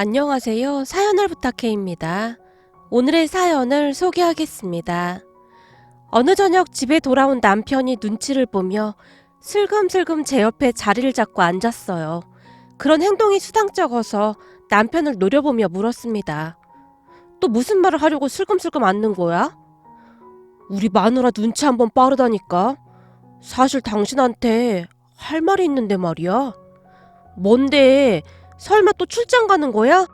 안녕하세요. 사연을 부탁해입니다. 오늘의 사연을 소개하겠습니다. 어느 저녁 집에 돌아온 남편이 눈치를 보며 슬금슬금 제 옆에 자리를 잡고 앉았어요. 그런 행동이 수상쩍어서 남편을 노려보며 물었습니다. 또 무슨 말을 하려고 슬금슬금 앉는 거야? 우리 마누라 눈치 한번 빠르다니까. 사실 당신한테 할 말이 있는데 말이야. 뭔데? 설마 또 출장 가는 거야?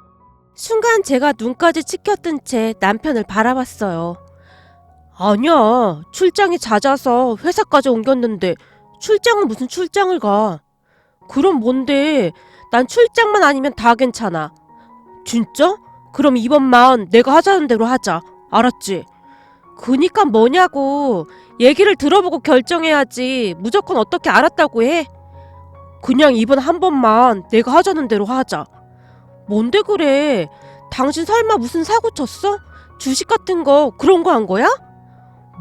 순간 제가 눈까지 치켜뜬 채 남편을 바라봤어요. 아니야. 출장이 잦아서 회사까지 옮겼는데 출장은 무슨 출장을 가. 그럼 뭔데? 난 출장만 아니면 다 괜찮아. 진짜? 그럼 이번만 내가 하자는 대로 하자. 알았지? 그니까 뭐냐고. 얘기를 들어보고 결정해야지. 무조건 어떻게 알았다고 해? 그냥 이번 한 번만 내가 하자는 대로 하자. 뭔데 그래? 당신 설마 무슨 사고 쳤어? 주식 같은 거 그런 거 한 거야?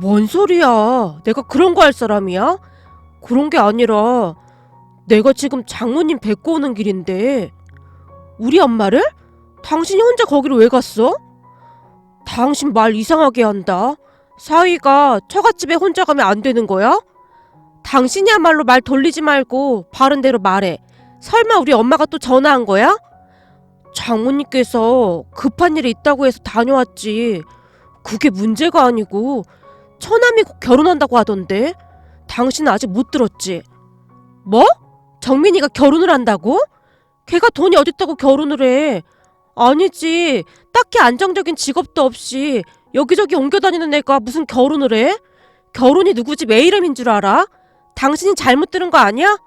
뭔 소리야? 내가 그런 거 할 사람이야? 그런 게 아니라 내가 지금 장모님 뵙고 오는 길인데. 우리 엄마를? 당신이 혼자 거기로 왜 갔어? 당신 말 이상하게 한다. 사위가 처갓집에 혼자 가면 안 되는 거야? 당신이야말로 말 돌리지 말고 바른 대로 말해. 설마 우리 엄마가 또 전화한 거야? 장모님께서 급한 일이 있다고 해서 다녀왔지. 그게 문제가 아니고 처남이 곧 결혼한다고 하던데. 당신은 아직 못 들었지? 뭐? 정민이가 결혼을 한다고? 걔가 돈이 어딨다고 결혼을 해. 아니지. 딱히 안정적인 직업도 없이 여기저기 옮겨다니는 애가 무슨 결혼을 해? 결혼이 누구 집 애 이름인 줄 알아? 당신이 잘못 들은 거 아니야?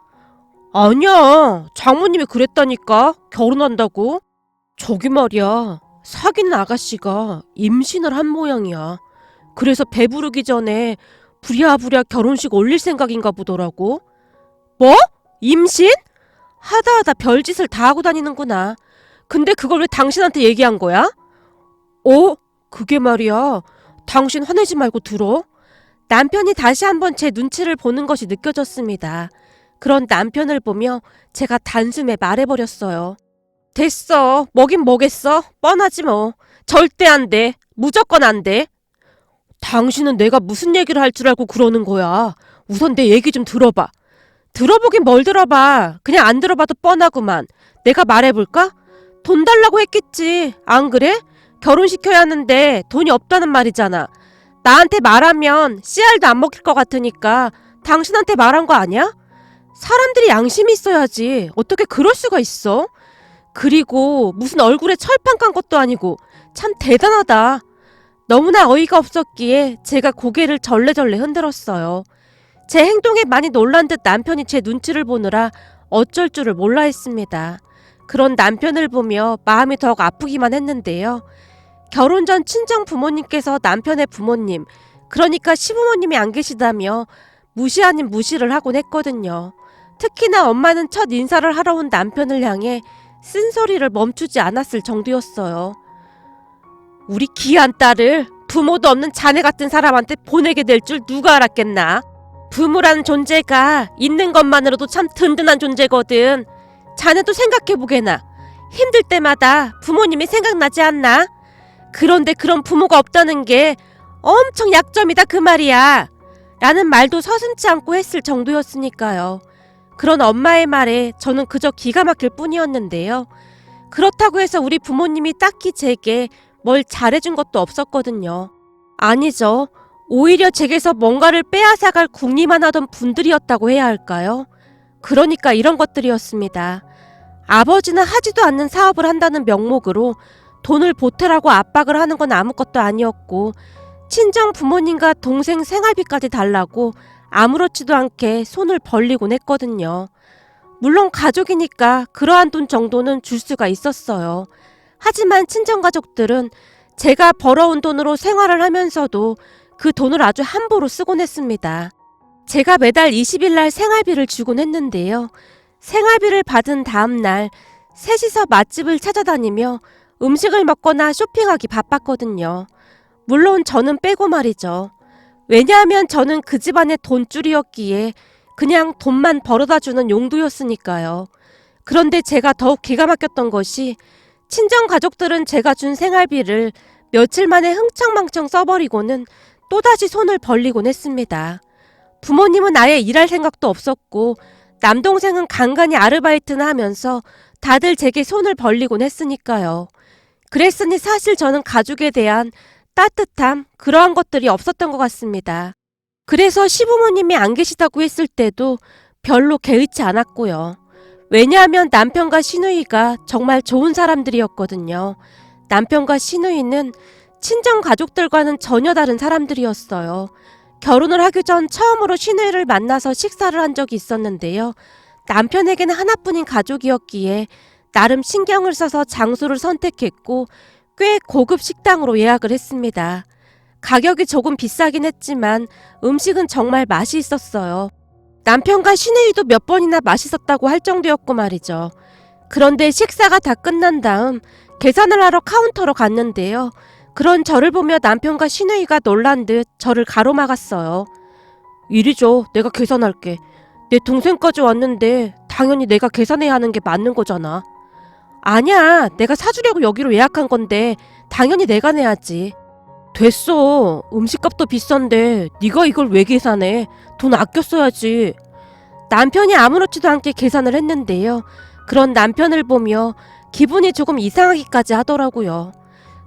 아니야. 장모님이 그랬다니까. 결혼한다고. 저기 말이야. 사귀는 아가씨가 임신을 한 모양이야. 그래서 배부르기 전에 부랴부랴 결혼식 올릴 생각인가 보더라고. 뭐? 임신? 하다하다 별짓을 다 하고 다니는구나. 근데 그걸 왜 당신한테 얘기한 거야? 그게 말이야. 당신 화내지 말고 들어. 남편이 다시 한번 제 눈치를 보는 것이 느껴졌습니다. 그런 남편을 보며 제가 단숨에 말해버렸어요. 됐어. 뭐긴 뭐겠어. 뻔하지 뭐. 절대 안 돼. 무조건 안 돼. 당신은 내가 무슨 얘기를 할 줄 알고 그러는 거야. 우선 내 얘기 좀 들어봐. 들어보긴 뭘 들어봐. 그냥 안 들어봐도 뻔하구만. 내가 말해볼까? 돈 달라고 했겠지. 안 그래? 결혼시켜야 하는데 돈이 없다는 말이잖아. 나한테 말하면 씨알도 안 먹힐 것 같으니까 당신한테 말한 거 아니야? 사람들이 양심이 있어야지. 어떻게 그럴 수가 있어? 그리고 무슨 얼굴에 철판 깐 것도 아니고 참 대단하다. 너무나 어이가 없었기에 제가 고개를 절레절레 흔들었어요. 제 행동에 많이 놀란 듯 남편이 제 눈치를 보느라 어쩔 줄을 몰라 했습니다. 그런 남편을 보며 마음이 더욱 아프기만 했는데요. 결혼 전 친정 부모님께서 남편의 부모님, 그러니까 시부모님이 안 계시다며 무시 아닌 무시를 하곤 했거든요. 특히나 엄마는 첫 인사를 하러 온 남편을 향해 쓴소리를 멈추지 않았을 정도였어요. 우리 귀한 딸을 부모도 없는 자네 같은 사람한테 보내게 될 줄 누가 알았겠나. 부모라는 존재가 있는 것만으로도 참 든든한 존재거든. 자네도 생각해보게나. 힘들 때마다 부모님이 생각나지 않나? 그런데 그런 부모가 없다는 게 엄청 약점이다 그 말이야. 라는 말도 서슴지 않고 했을 정도였으니까요. 그런 엄마의 말에 저는 그저 기가 막힐 뿐이었는데요. 그렇다고 해서 우리 부모님이 딱히 제게 뭘 잘해준 것도 없었거든요. 아니죠. 오히려 제게서 뭔가를 빼앗아갈 궁리만 하던 분들이었다고 해야 할까요? 그러니까 이런 것들이었습니다. 아버지는 하지도 않는 사업을 한다는 명목으로 돈을 보태라고 압박을 하는 건 아무것도 아니었고, 친정 부모님과 동생 생활비까지 달라고 아무렇지도 않게 손을 벌리곤 했거든요. 물론 가족이니까 그러한 돈 정도는 줄 수가 있었어요. 하지만 친정가족들은 제가 벌어온 돈으로 생활을 하면서도 그 돈을 아주 함부로 쓰곤 했습니다. 제가 매달 20일 날 생활비를 주곤 했는데요. 생활비를 받은 다음 날 셋이서 맛집을 찾아다니며 음식을 먹거나 쇼핑하기 바빴거든요. 물론 저는 빼고 말이죠. 왜냐하면 저는 그 집안의 돈줄이었기에 그냥 돈만 벌어다주는 용도였으니까요. 그런데 제가 더욱 기가 막혔던 것이 친정 가족들은 제가 준 생활비를 며칠 만에 흥청망청 써버리고는 또다시 손을 벌리곤 했습니다. 부모님은 아예 일할 생각도 없었고 남동생은 간간히 아르바이트나 하면서 다들 제게 손을 벌리곤 했으니까요. 그랬으니 사실 저는 가족에 대한 따뜻함, 그러한 것들이 없었던 것 같습니다. 그래서 시부모님이 안 계시다고 했을 때도 별로 개의치 않았고요. 왜냐하면 남편과 시누이가 정말 좋은 사람들이었거든요. 남편과 시누이는 친정 가족들과는 전혀 다른 사람들이었어요. 결혼을 하기 전 처음으로 시누이를 만나서 식사를 한 적이 있었는데요. 남편에게는 하나뿐인 가족이었기에 나름 신경을 써서 장소를 선택했고 꽤 고급 식당으로 예약을 했습니다. 가격이 조금 비싸긴 했지만 음식은 정말 맛이 있었어요. 남편과 시누이도 몇 번이나 맛있었다고 할 정도였고 말이죠. 그런데 식사가 다 끝난 다음 계산을 하러 카운터로 갔는데요. 그런 저를 보며 남편과 시누이가 놀란 듯 저를 가로막았어요. 이리 줘, 내가 계산할게. 내 동생까지 왔는데 당연히 내가 계산해야 하는 게 맞는 거잖아. 아니야, 내가 사주려고 여기로 예약한 건데 당연히 내가 내야지. 됐어, 음식값도 비싼데 네가 이걸 왜 계산해? 돈 아껴 써야지. 남편이 아무렇지도 않게 계산을 했는데요. 그런 남편을 보며 기분이 조금 이상하기까지 하더라고요.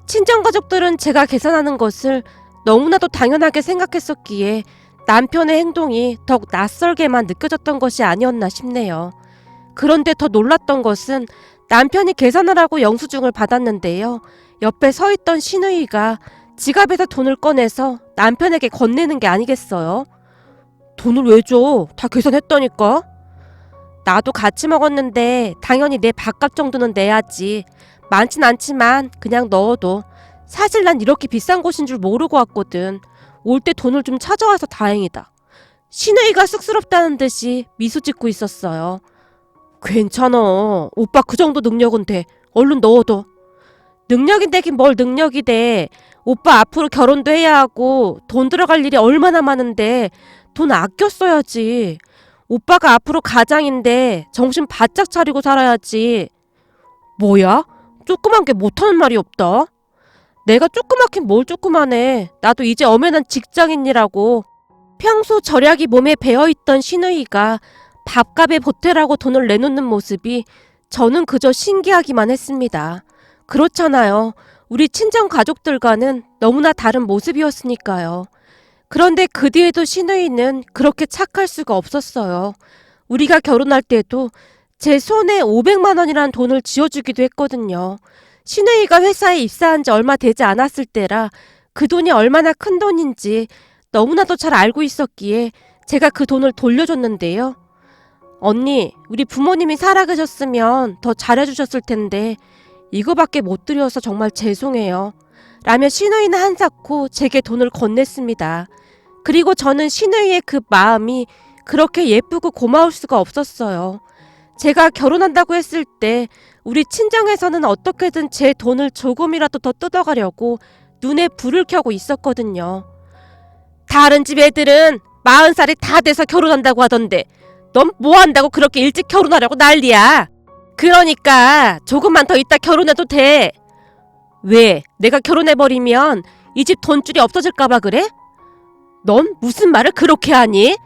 친정가족들은 제가 계산하는 것을 너무나도 당연하게 생각했었기에 남편의 행동이 더욱 낯설게만 느껴졌던 것이 아니었나 싶네요. 그런데 더 놀랐던 것은 남편이 계산을 하고 영수증을 받았는데요. 옆에 서 있던 시누이가 지갑에서 돈을 꺼내서 남편에게 건네는 게 아니겠어요? 돈을 왜 줘? 다 계산했다니까? 나도 같이 먹었는데 당연히 내 밥값 정도는 내야지. 많진 않지만 그냥 넣어도. 사실 난 이렇게 비싼 곳인 줄 모르고 왔거든. 올 때 돈을 좀 찾아와서 다행이다. 시누이가 쑥스럽다는 듯이 미소 짓고 있었어요. 괜찮아. 오빠 그 정도 능력은 돼. 얼른 넣어둬. 능력이 되긴 뭘 능력이 돼. 오빠 앞으로 결혼도 해야 하고 돈 들어갈 일이 얼마나 많은데 돈 아껴 써야지. 오빠가 앞으로 가장인데 정신 바짝 차리고 살아야지. 뭐야? 조그만 게 못하는 말이 없다. 내가 조그맣긴 뭘 조그만해. 나도 이제 엄연한 직장인이라고. 평소 절약이 몸에 배어있던 시누이가 밥값에 보태라고 돈을 내놓는 모습이 저는 그저 신기하기만 했습니다. 그렇잖아요. 우리 친정 가족들과는 너무나 다른 모습이었으니까요. 그런데 그 뒤에도 시누이는 그렇게 착할 수가 없었어요. 우리가 결혼할 때도 제 손에 500만 원이라는 돈을 쥐어주기도 했거든요. 시누이가 회사에 입사한 지 얼마 되지 않았을 때라 그 돈이 얼마나 큰 돈인지 너무나도 잘 알고 있었기에 제가 그 돈을 돌려줬는데요. 언니, 우리 부모님이 살아계셨으면 더 잘해주셨을 텐데 이거밖에 못 드려서 정말 죄송해요. 라며 시누이는 한사코 제게 돈을 건넸습니다. 그리고 저는 시누이의 그 마음이 그렇게 예쁘고 고마울 수가 없었어요. 제가 결혼한다고 했을 때 우리 친정에서는 어떻게든 제 돈을 조금이라도 더 뜯어가려고 눈에 불을 켜고 있었거든요. 다른 집 애들은 40살이 다 돼서 결혼한다고 하던데 넌 뭐 한다고 그렇게 일찍 결혼하려고 난리야. 그러니까 조금만 더 있다 결혼해도 돼. 왜? 내가 결혼해버리면 이 집 돈줄이 없어질까봐 그래? 넌 무슨 말을 그렇게 하니?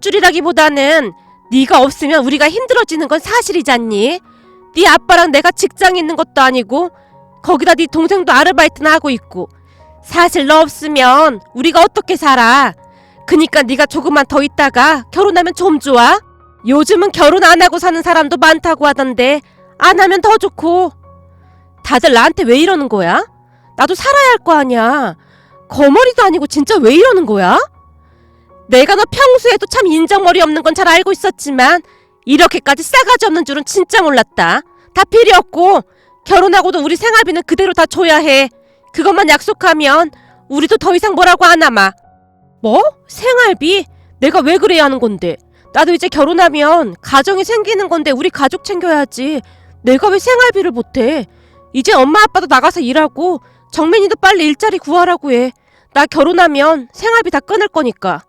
돈줄이라기보다는 네가 없으면 우리가 힘들어지는 건 사실이잖니. 네 아빠랑 내가 직장에 있는 것도 아니고 거기다 네 동생도 아르바이트나 하고 있고 사실 너 없으면 우리가 어떻게 살아. 그니까 네가 조금만 더 있다가 결혼하면 좀 좋아. 요즘은 결혼 안 하고 사는 사람도 많다고 하던데 안 하면 더 좋고. 다들 나한테 왜 이러는 거야? 나도 살아야 할 거 아니야. 거머리도 아니고 진짜 왜 이러는 거야? 내가 너 평소에도 참 인정머리 없는 건 잘 알고 있었지만 이렇게까지 싸가지 없는 줄은 진짜 몰랐다. 다 필요 없고 결혼하고도 우리 생활비는 그대로 다 줘야 해. 그것만 약속하면 우리도 더 이상 뭐라고 안 하마. 뭐? 생활비? 내가 왜 그래야 하는 건데? 나도 이제 결혼하면 가정이 생기는 건데 우리 가족 챙겨야지. 내가 왜 생활비를 못해? 이제 엄마 아빠도 나가서 일하고 정민이도 빨리 일자리 구하라고 해. 나 결혼하면 생활비 다 끊을 거니까.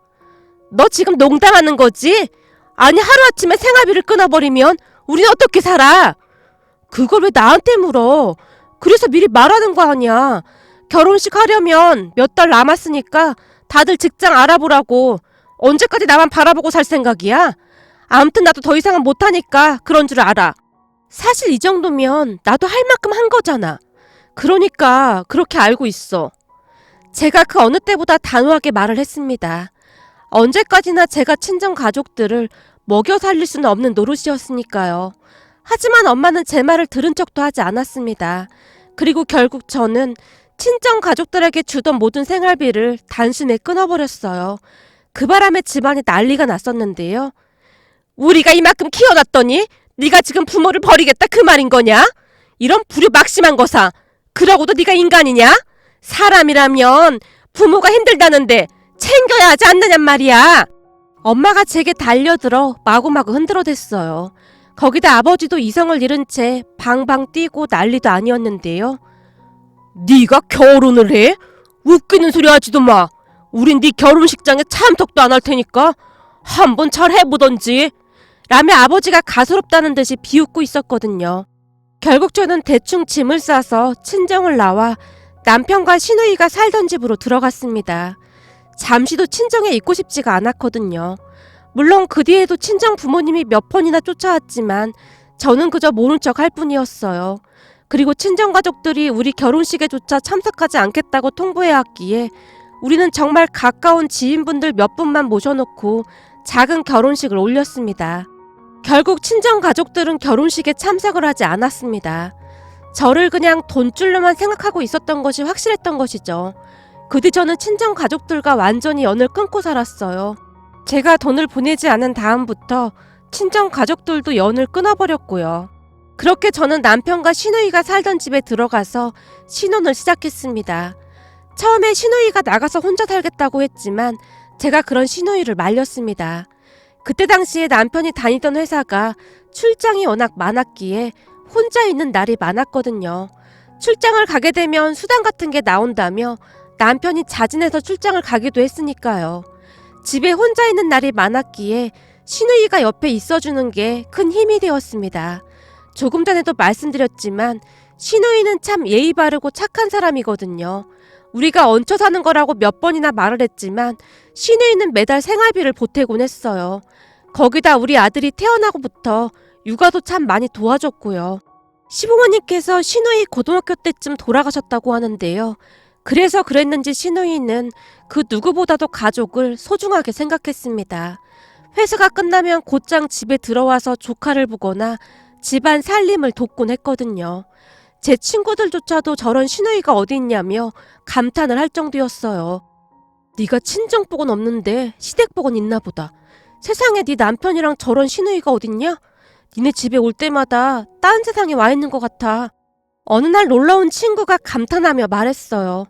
너 지금 농담하는 거지? 아니 하루아침에 생활비를 끊어버리면 우리는 어떻게 살아? 그걸 왜 나한테 물어? 그래서 미리 말하는 거 아니야. 결혼식 하려면 몇 달 남았으니까 다들 직장 알아보라고. 언제까지 나만 바라보고 살 생각이야? 아무튼 나도 더 이상은 못하니까 그런 줄 알아. 사실 이 정도면 나도 할 만큼 한 거잖아. 그러니까 그렇게 알고 있어. 제가 그 어느 때보다 단호하게 말을 했습니다. 언제까지나 제가 친정 가족들을 먹여 살릴 수는 없는 노릇이었으니까요. 하지만 엄마는 제 말을 들은 척도 하지 않았습니다. 그리고 결국 저는 친정 가족들에게 주던 모든 생활비를 단숨에 끊어버렸어요. 그 바람에 집안이 난리가 났었는데요. 우리가 이만큼 키워놨더니 네가 지금 부모를 버리겠다 그 말인 거냐? 이런 불효막심한 거사. 그러고도 네가 인간이냐? 사람이라면 부모가 힘들다는데 챙겨야 하지 않느냔 말이야. 엄마가 제게 달려들어 마구마구 흔들어댔어요. 거기다 아버지도 이성을 잃은 채 방방 뛰고 난리도 아니었는데요. 네가 결혼을 해? 웃기는 소리 하지도 마. 우린 네 결혼식장에 참석도 안 할 테니까 한번 잘 해보던지. 라며 아버지가 가소롭다는 듯이 비웃고 있었거든요. 결국 저는 대충 짐을 싸서 친정을 나와 남편과 시누이가 살던 집으로 들어갔습니다. 잠시도 친정에 있고 싶지가 않았거든요. 물론 그 뒤에도 친정 부모님이 몇 번이나 쫓아왔지만 저는 그저 모른 척 할 뿐이었어요. 그리고 친정 가족들이 우리 결혼식에조차 참석하지 않겠다고 통보해왔기에 우리는 정말 가까운 지인분들 몇 분만 모셔놓고 작은 결혼식을 올렸습니다. 결국 친정 가족들은 결혼식에 참석을 하지 않았습니다. 저를 그냥 돈줄로만 생각하고 있었던 것이 확실했던 것이죠. 그 뒤 저는 친정 가족들과 완전히 연을 끊고 살았어요. 제가 돈을 보내지 않은 다음부터 친정 가족들도 연을 끊어버렸고요. 그렇게 저는 남편과 시누이가 살던 집에 들어가서 신혼을 시작했습니다. 처음에 시누이가 나가서 혼자 살겠다고 했지만 제가 그런 시누이를 말렸습니다. 그때 당시에 남편이 다니던 회사가 출장이 워낙 많았기에 혼자 있는 날이 많았거든요. 출장을 가게 되면 수당 같은 게 나온다며 남편이 자진해서 출장을 가기도 했으니까요. 집에 혼자 있는 날이 많았기에 시누이가 옆에 있어주는 게 큰 힘이 되었습니다. 조금 전에도 말씀드렸지만 시누이는 참 예의 바르고 착한 사람이거든요. 우리가 얹혀 사는 거라고 몇 번이나 말을 했지만 시누이는 매달 생활비를 보태곤 했어요. 거기다 우리 아들이 태어나고부터 육아도 참 많이 도와줬고요. 시부모님께서 시누이 고등학교 때쯤 돌아가셨다고 하는데요. 그래서 그랬는지 시누이는 그 누구보다도 가족을 소중하게 생각했습니다. 회사가 끝나면 곧장 집에 들어와서 조카를 보거나 집안 살림을 돕곤 했거든요. 제 친구들조차도 저런 시누이가 어디 있냐며 감탄을 할 정도였어요. 네가 친정복은 없는데 시댁복은 있나 보다. 세상에 네 남편이랑 저런 시누이가 어딨냐? 니네 집에 올 때마다 딴 세상에 와 있는 것 같아. 어느 날 놀러온 친구가 감탄하며 말했어요.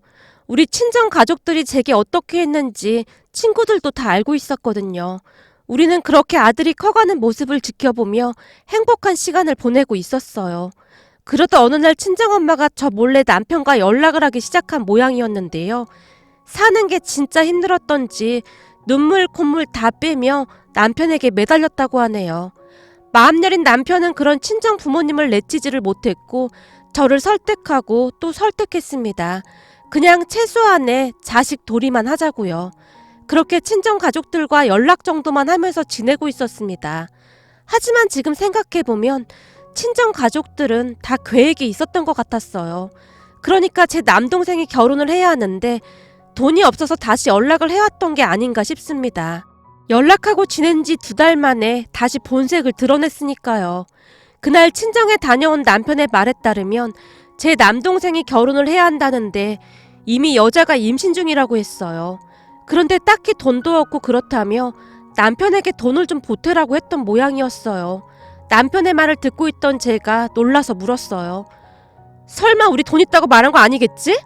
우리 친정 가족들이 제게 어떻게 했는지 친구들도 다 알고 있었거든요. 우리는 그렇게 아들이 커가는 모습을 지켜보며 행복한 시간을 보내고 있었어요. 그러다 어느 날 친정엄마가 저 몰래 남편과 연락을 하기 시작한 모양이었는데요. 사는 게 진짜 힘들었던지 눈물 콧물 다 빼며 남편에게 매달렸다고 하네요. 마음 여린 남편은 그런 친정 부모님을 내치지를 못했고 저를 설득하고 또 설득했습니다. 그냥 최소한의 자식 도리만 하자고요. 그렇게 친정 가족들과 연락 정도만 하면서 지내고 있었습니다. 하지만 지금 생각해보면 친정 가족들은 다 계획이 있었던 것 같았어요. 그러니까 제 남동생이 결혼을 해야 하는데 돈이 없어서 다시 연락을 해왔던 게 아닌가 싶습니다. 연락하고 지낸 지 2달 만에 다시 본색을 드러냈으니까요. 그날 친정에 다녀온 남편의 말에 따르면 제 남동생이 결혼을 해야 한다는데 이미 여자가 임신 중이라고 했어요. 그런데 딱히 돈도 없고 그렇다며 남편에게 돈을 좀 보태라고 했던 모양이었어요. 남편의 말을 듣고 있던 제가 놀라서 물었어요. 설마 우리 돈 있다고 말한 거 아니겠지?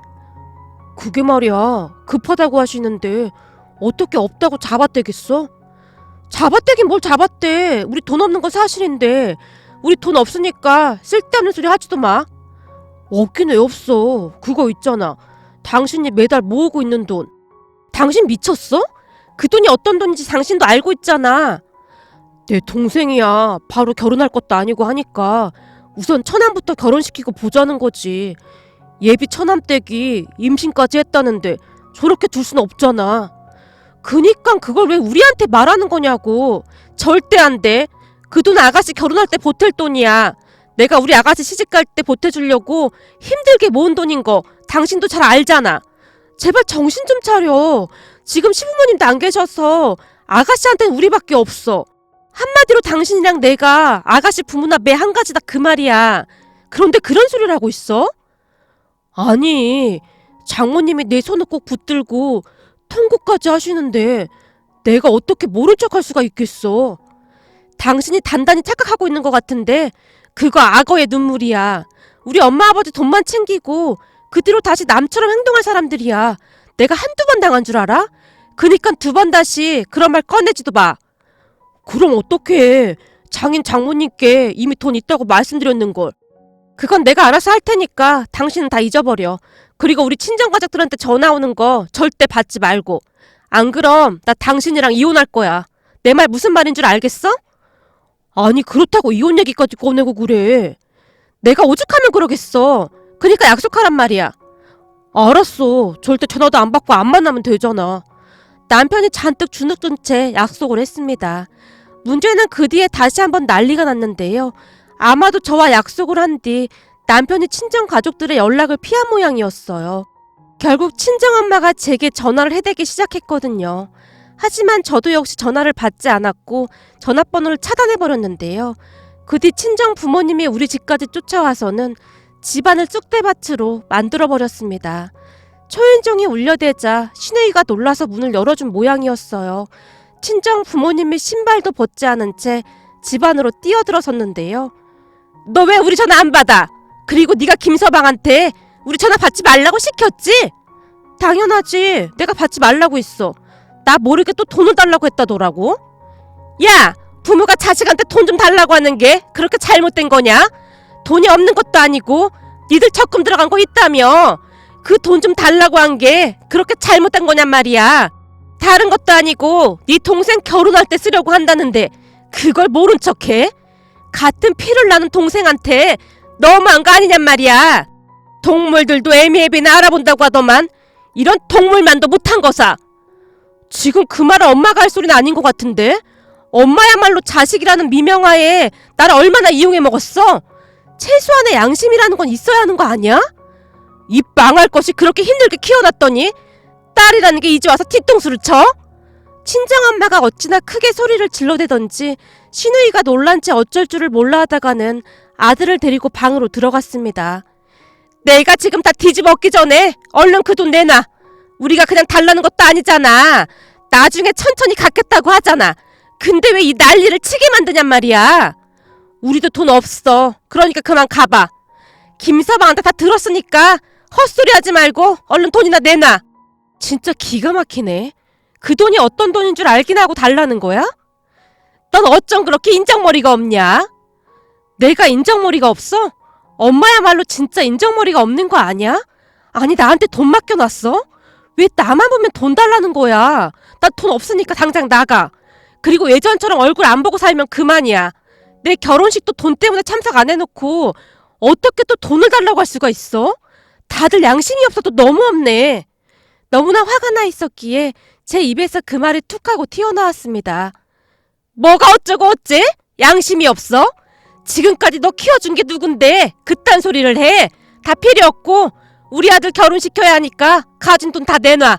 그게 말이야, 급하다고 하시는데 어떻게 없다고 잡아떼겠어? 잡아떼긴 뭘 잡아떼. 우리 돈 없는 건 사실인데 우리 돈 없으니까 쓸데없는 소리 하지도 마. 없긴 왜 없어. 그거 있잖아. 당신이 매달 모으고 있는 돈. 당신 미쳤어? 그 돈이 어떤 돈인지 당신도 알고 있잖아. 내 동생이야. 바로 결혼할 것도 아니고 하니까 우선 처남부터 결혼시키고 보자는 거지. 예비 처남댁이 임신까지 했다는데 저렇게 둘 순 없잖아. 그니까 그걸 왜 우리한테 말하는 거냐고. 절대 안 돼. 그 돈 아가씨 결혼할 때 보탤 돈이야. 내가 우리 아가씨 시집갈 때 보태주려고 힘들게 모은 돈인 거 당신도 잘 알잖아. 제발 정신 좀 차려. 지금 시부모님도 안 계셔서 아가씨한테는 우리밖에 없어. 한마디로 당신이랑 내가 아가씨 부모나 매 한 가지다 그 말이야. 그런데 그런 소리를 하고 있어? 아니, 장모님이 내 손을 꼭 붙들고 통고까지 하시는데 내가 어떻게 모른 척할 수가 있겠어. 당신이 단단히 착각하고 있는 것 같은데 그거 악어의 눈물이야. 우리 엄마 아버지 돈만 챙기고 그 뒤로 다시 남처럼 행동할 사람들이야. 내가 한두 번 당한 줄 알아? 그니까 두 번 다시 그런 말 꺼내지도 마. 그럼 어떡해. 장인 장모님께 이미 돈 있다고 말씀드렸는걸. 그건 내가 알아서 할 테니까 당신은 다 잊어버려. 그리고 우리 친정가족들한테 전화 오는 거 절대 받지 말고. 안 그럼 나 당신이랑 이혼할 거야. 내 말 무슨 말인 줄 알겠어? 아니 그렇다고 이혼 얘기까지 꺼내고 그래. 내가 오죽하면 그러겠어. 그니까 약속하란 말이야. 알았어. 절대 전화도 안 받고 안 만나면 되잖아. 남편이 잔뜩 주눅든 채 약속을 했습니다. 문제는 그 뒤에 다시 한번 난리가 났는데요. 아마도 저와 약속을 한 뒤 남편이 친정 가족들의 연락을 피한 모양이었어요. 결국 친정엄마가 제게 전화를 해대기 시작했거든요. 하지만 저도 역시 전화를 받지 않았고 전화번호를 차단해버렸는데요. 그 뒤 친정 부모님이 우리 집까지 쫓아와서는 집안을 쑥대밭으로 만들어버렸습니다. 초인종이 울려대자 시누이가 놀라서 문을 열어준 모양이었어요. 친정 부모님이 신발도 벗지 않은 채 집 안으로 뛰어들어섰는데요. 너 왜 우리 전화 안 받아? 그리고 네가 김서방한테 우리 전화 받지 말라고 시켰지? 당연하지. 내가 받지 말라고 했어. 나 모르게 또 돈을 달라고 했다더라고. 야! 부모가 자식한테 돈 좀 달라고 하는 게 그렇게 잘못된 거냐? 돈이 없는 것도 아니고 니들 적금 들어간 거 있다며. 그 돈 좀 달라고 한 게 그렇게 잘못된 거냔 말이야. 다른 것도 아니고 네 동생 결혼할 때 쓰려고 한다는데 그걸 모른 척해? 같은 피를 나는 동생한테 너무한 거 아니냔 말이야. 동물들도 애미애비나 알아본다고 하더만 이런 동물만도 못한 거사. 지금 그 말은 엄마가 할 소리는 아닌 것 같은데? 엄마야말로 자식이라는 미명하에 나를 얼마나 이용해 먹었어? 최소한의 양심이라는 건 있어야 하는 거 아니야? 이 망할 것이 그렇게 힘들게 키워놨더니 딸이라는 게 이제 와서 뒤통수를 쳐? 친정엄마가 어찌나 크게 소리를 질러대던지 시누이가 놀란 채 어쩔 줄을 몰라 하다가는 아들을 데리고 방으로 들어갔습니다. 내가 지금 다 뒤집어 엎기 전에 얼른 그 돈 내놔. 우리가 그냥 달라는 것도 아니잖아. 나중에 천천히 갚겠다고 하잖아. 근데 왜 이 난리를 치게 만드냔 말이야. 우리도 돈 없어. 그러니까 그만 가봐. 김서방한테 다 들었으니까 헛소리 하지 말고 얼른 돈이나 내놔. 진짜 기가 막히네. 그 돈이 어떤 돈인 줄 알긴 하고 달라는 거야? 넌 어쩜 그렇게 인정머리가 없냐? 내가 인정머리가 없어? 엄마야말로 진짜 인정머리가 없는 거 아니야? 아니 나한테 돈 맡겨놨어? 왜 나만 보면 돈 달라는 거야? 나 돈 없으니까 당장 나가. 그리고 예전처럼 얼굴 안 보고 살면 그만이야. 내 결혼식도 돈 때문에 참석 안 해놓고 어떻게 또 돈을 달라고 할 수가 있어? 다들 양심이 없어도 너무 없네. 너무나 화가 나 있었기에 제 입에서 그 말이 툭 하고 튀어나왔습니다. 뭐가 어쩌고 어째? 양심이 없어? 지금까지 너 키워준 게 누군데 그딴 소리를 해? 다 필요 없고 우리 아들 결혼시켜야 하니까 가진 돈 다 내놔.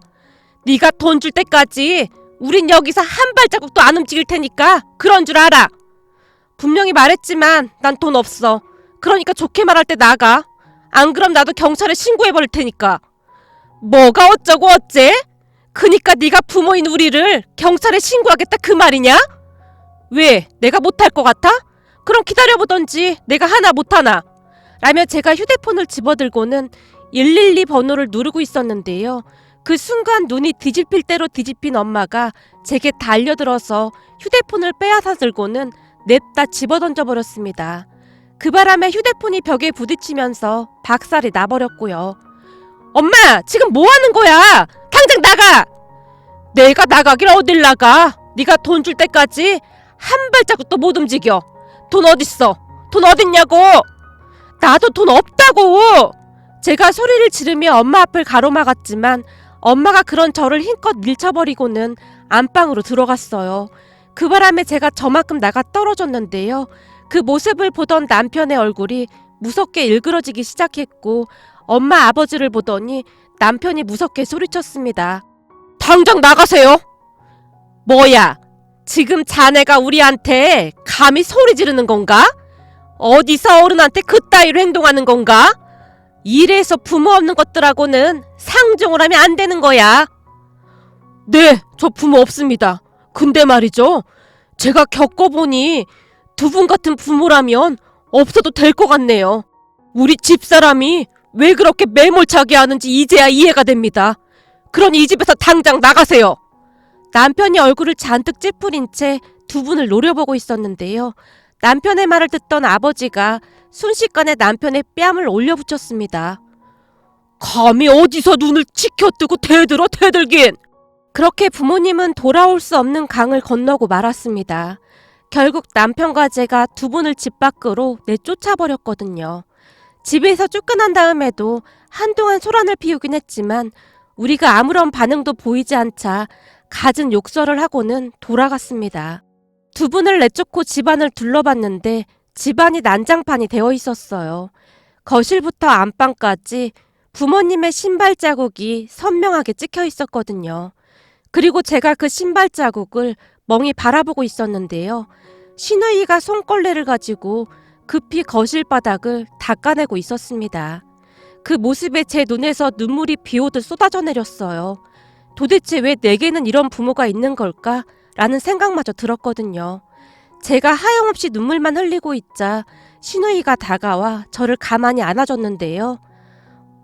네가 돈 줄 때까지 우린 여기서 한 발자국도 안 움직일 테니까 그런 줄 알아. 분명히 말했지만 난 돈 없어. 그러니까 좋게 말할 때 나가. 안 그럼 나도 경찰에 신고해버릴 테니까. 뭐가 어쩌고 어째? 그니까 네가 부모인 우리를 경찰에 신고하겠다 그 말이냐? 왜? 내가 못할 것 같아? 그럼 기다려보던지. 내가 하나 못하나? 라며 제가 휴대폰을 집어들고는 112 번호를 누르고 있었는데요. 그 순간 눈이 뒤집힐 대로 뒤집힌 엄마가 제게 달려들어서 휴대폰을 빼앗아 들고는 냅다 집어던져버렸습니다. 그 바람에 휴대폰이 벽에 부딪히면서 박살이 나버렸고요. 엄마! 지금 뭐하는 거야? 당장 나가! 내가 나가길 어딜 나가? 네가 돈 줄 때까지 한 발자국도 못 움직여. 돈 어딨어? 돈 어딨냐고? 나도 돈 없다고! 제가 소리를 지르며 엄마 앞을 가로막았지만 엄마가 그런 저를 힘껏 밀쳐버리고는 안방으로 들어갔어요. 그 바람에 제가 저만큼 나가 떨어졌는데요. 그 모습을 보던 남편의 얼굴이 무섭게 일그러지기 시작했고 엄마 아버지를 보더니 남편이 무섭게 소리쳤습니다. 당장 나가세요! 뭐야? 지금 자네가 우리한테 감히 소리 지르는 건가? 어디서 어른한테 그따위로 행동하는 건가? 이래서 부모 없는 것들하고는 상종을 하면 안 되는 거야. 네, 저 부모 없습니다. 근데 말이죠. 제가 겪어보니 두 분 같은 부모라면 없어도 될 것 같네요. 우리 집사람이 왜 그렇게 매몰차게 하는지 이제야 이해가 됩니다. 그러니 이 집에서 당장 나가세요. 남편이 얼굴을 잔뜩 찌푸린 채 두 분을 노려보고 있었는데요. 남편의 말을 듣던 아버지가 순식간에 남편의 뺨을 올려붙였습니다. 감히 어디서 눈을 치켜뜨고 대들긴! 그렇게 부모님은 돌아올 수 없는 강을 건너고 말았습니다. 결국 남편과 제가 두 분을 집 밖으로 내쫓아버렸거든요. 집에서 쫓겨난 다음에도 한동안 소란을 피우긴 했지만 우리가 아무런 반응도 보이지 않자 갖은 욕설을 하고는 돌아갔습니다. 두 분을 내쫓고 집안을 둘러봤는데 집안이 난장판이 되어 있었어요. 거실부터 안방까지 부모님의 신발 자국이 선명하게 찍혀 있었거든요. 그리고 제가 그 신발 자국을 멍히 바라보고 있었는데요. 시누이가 손걸레를 가지고 급히 거실 바닥을 닦아내고 있었습니다. 그 모습에 제 눈에서 눈물이 비오듯 쏟아져 내렸어요. 도대체 왜 내게는 이런 부모가 있는 걸까? 라는 생각마저 들었거든요. 제가 하염없이 눈물만 흘리고 있자 시누이가 다가와 저를 가만히 안아줬는데요.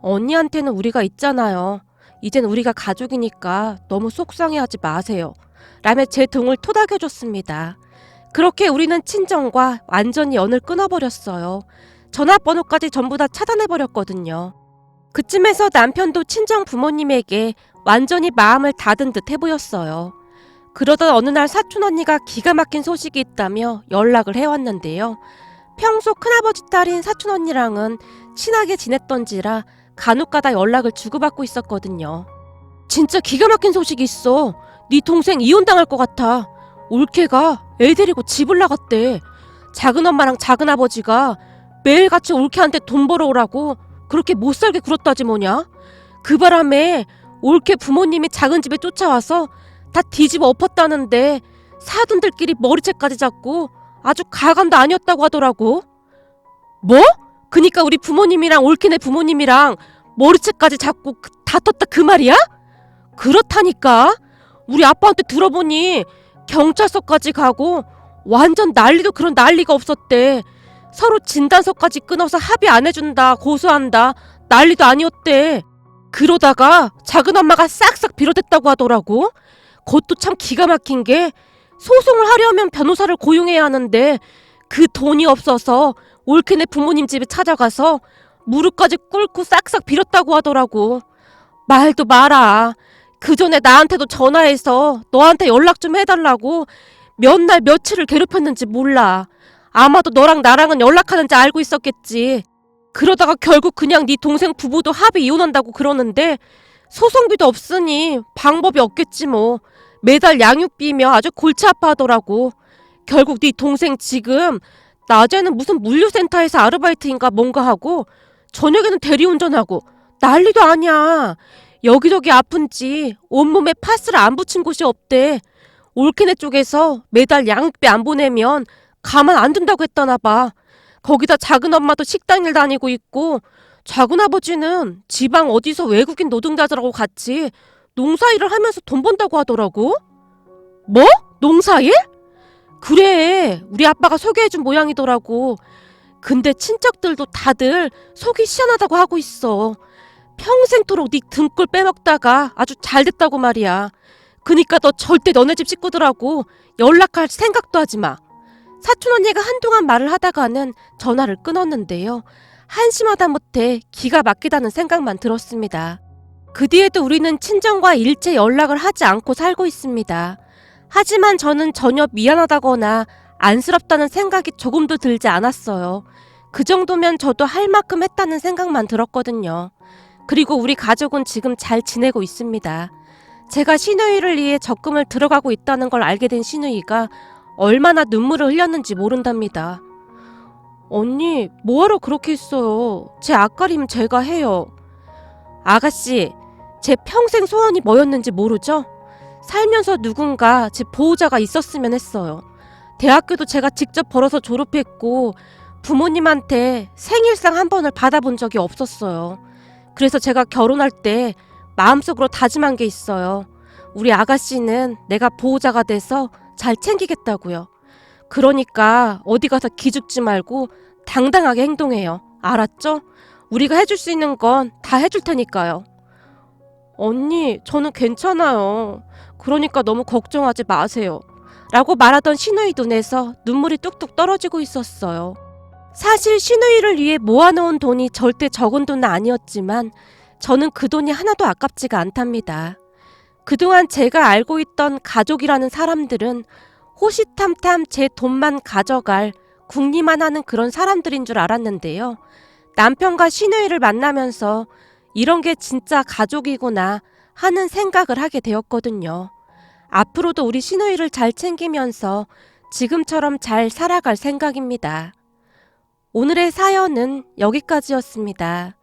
언니한테는 우리가 있잖아요. 이젠 우리가 가족이니까 너무 속상해하지 마세요. 라며 제 등을 토닥여줬습니다. 그렇게 우리는 친정과 완전히 연을 끊어버렸어요. 전화번호까지 전부 다 차단해버렸거든요. 그쯤에서 남편도 친정 부모님에게 완전히 마음을 닫은 듯 해보였어요. 그러던 어느 날 사촌 언니가 기가 막힌 소식이 있다며 연락을 해왔는데요. 평소 큰아버지 딸인 사촌 언니랑은 친하게 지냈던지라 간혹가다 연락을 주고받고 있었거든요. 진짜 기가 막힌 소식이 있어. 네 동생 이혼당할 것 같아. 올케가 애 데리고 집을 나갔대. 작은엄마랑 작은아버지가 매일같이 올케한테 돈 벌어오라고 그렇게 못살게 굴었다지 뭐냐. 그 바람에 올케 부모님이 작은 집에 쫓아와서 다 뒤집어 엎었다는데 사돈들끼리 머리채까지 잡고 아주 가감도 아니었다고 하더라고. 뭐? 그니까 우리 부모님이랑 올케네 부모님이랑 머리채까지 잡고 다퉜다 그 말이야? 그렇다니까. 우리 아빠한테 들어보니 경찰서까지 가고 완전 난리도 그런 난리가 없었대. 서로 진단서까지 끊어서 합의 안 해준다 고소한다 난리도 아니었대. 그러다가 작은엄마가 싹싹 빌어댔다고 하더라고. 그것도 참 기가 막힌 게 소송을 하려면 변호사를 고용해야 하는데 그 돈이 없어서 올케네 부모님 집에 찾아가서 무릎까지 꿇고 싹싹 빌었다고 하더라고. 말도 마라. 그 전에 나한테도 전화해서 너한테 연락 좀 해달라고 몇 날 며칠을 괴롭혔는지 몰라. 아마도 너랑 나랑은 연락하는지 알고 있었겠지. 그러다가 결국 그냥 네 동생 부부도 합의 이혼한다고 그러는데 소송비도 없으니 방법이 없겠지 뭐. 매달 양육비며 아주 골치 아파하더라고. 결국 네 동생 지금 낮에는 무슨 물류센터에서 아르바이트인가 뭔가 하고 저녁에는 대리운전하고 난리도 아니야. 여기저기 아픈지 온몸에 파스를 안 붙인 곳이 없대. 올케네 쪽에서 매달 양육비 안 보내면 가만 안 둔다고 했다나 봐. 거기다 작은엄마도 식당일 다니고 있고 작은아버지는 지방 어디서 외국인 노동자들하고 같이 농사일을 하면서 돈 번다고 하더라고. 뭐? 농사일? 그래. 우리 아빠가 소개해준 모양이더라고. 근데 친척들도 다들 속이 시원하다고 하고 있어. 평생토록 네 등골 빼먹다가 아주 잘됐다고 말이야. 그니까 너 절대 너네 집 식구들하고 연락할 생각도 하지 마. 사촌 언니가 한동안 말을 하다가는 전화를 끊었는데요. 한심하다 못해 기가 막히다는 생각만 들었습니다. 그 뒤에도 우리는 친정과 일체 연락을 하지 않고 살고 있습니다. 하지만 저는 전혀 미안하다거나 안쓰럽다는 생각이 조금도 들지 않았어요. 그 정도면 저도 할 만큼 했다는 생각만 들었거든요. 그리고 우리 가족은 지금 잘 지내고 있습니다. 제가 시누이를 위해 적금을 들어가고 있다는 걸 알게 된 시누이가 얼마나 눈물을 흘렸는지 모른답니다. 언니, 뭐하러 그렇게 했어요? 제 앞가림 제가 해요. 아가씨, 제 평생 소원이 뭐였는지 모르죠? 살면서 누군가 제 보호자가 있었으면 했어요. 대학교도 제가 직접 벌어서 졸업했고 부모님한테 생일상 한 번을 받아본 적이 없었어요. 그래서 제가 결혼할 때 마음속으로 다짐한 게 있어요. 우리 아가씨는 내가 보호자가 돼서 잘 챙기겠다고요. 그러니까 어디 가서 기죽지 말고 당당하게 행동해요. 알았죠? 우리가 해줄 수 있는 건 다 해줄 테니까요. 언니, 저는 괜찮아요. 그러니까 너무 걱정하지 마세요. 라고 말하던 시누이 눈에서 눈물이 뚝뚝 떨어지고 있었어요. 사실 시누이를 위해 모아놓은 돈이 절대 적은 돈은 아니었지만 저는 그 돈이 하나도 아깝지가 않답니다. 그동안 제가 알고 있던 가족이라는 사람들은 호시탐탐 제 돈만 가져갈 궁리만 하는 그런 사람들인 줄 알았는데요. 남편과 시누이를 만나면서 이런 게 진짜 가족이구나 하는 생각을 하게 되었거든요. 앞으로도 우리 시누이를 잘 챙기면서 지금처럼 잘 살아갈 생각입니다. 오늘의 사연은 여기까지였습니다.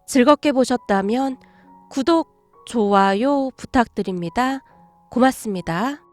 즐겁게 보셨다면 구독, 좋아요 부탁드립니다. 고맙습니다.